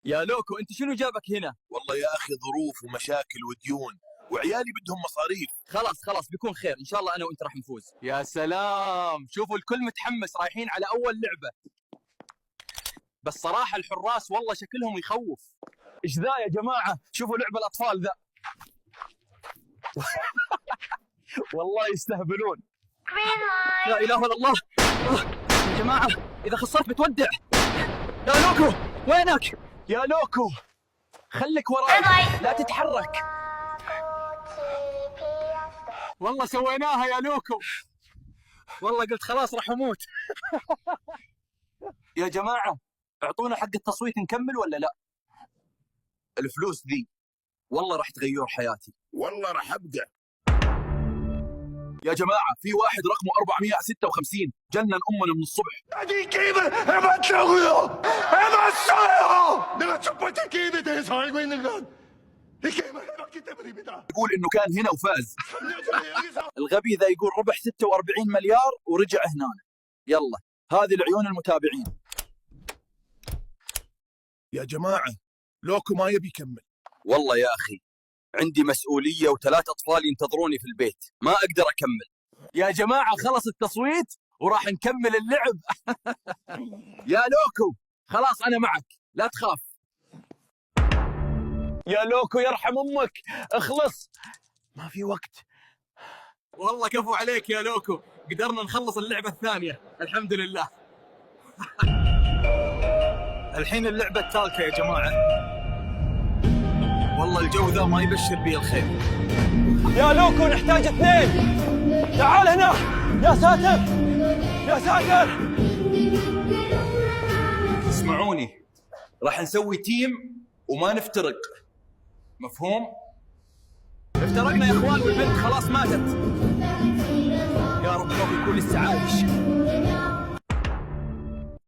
يا لوكو انت شنو جابك هنا؟ والله يا اخي ظروف ومشاكل وديون وعيالي بدهم مصاريف. خلاص بيكون خير ان شاء الله، انا وانت راح نفوز. يا سلام، شوفوا الكل متحمس، رايحين على اول لعبة. بس صراحة الحراس والله شكلهم يخوف. ايش ذا يا جماعة؟ شوفوا لعب الاطفال ذا. والله يستهبلون. لا اله الا الله. يا جماعة اذا خسرت بتودع. يا لوكو وينك؟ يا لوكو خليك وراي لا تتحرك. والله سويناها يا لوكو، والله قلت خلاص راح اموت. يا جماعة اعطونا حق التصويت نكمل ولا لا؟ الفلوس ذي والله راح تغير حياتي، والله راح ابدع. يا جماعة في واحد رقمه 456 جنن أمنا من الصبح. 이 게임을 해봤다고요! 해봤어요! 내가 첫 번째 게임에 대해서 알고 있는 건 이 게임을 해봤기 때문입니다. يقول إنه كان هنا وفاز. 3년 전에 여기서 الغبي ذا يقول ربح 46 مليار ورجع هنا. يلا هذه العيون المتابعين. يا جماعة لوكو ما يبي يكمل. والله يا أخي عندي مسؤولية و3 أطفال ينتظروني في البيت، ما أقدر أكمل. يا جماعة خلص التصويت وراح نكمل اللعب. يا لوكو خلاص أنا معك لا تخاف. يا لوكو يرحم أمك اخلص، ما في وقت. والله كفو عليك يا لوكو، قدرنا نخلص اللعبة الثانية الحمد لله. الحين اللعبة الثالثة يا جماعة. والله الجو ذا ما يبشر بي الخير. يا لوكو نحتاج 2، تعال هنا. يا ساتر يا ساتر. اسمعوني، راح نسوي تيم وما نفترق، مفهوم؟ افترقنا يا اخوان والبنت خلاص ماتت. يا رب لو يكون لسه عايش.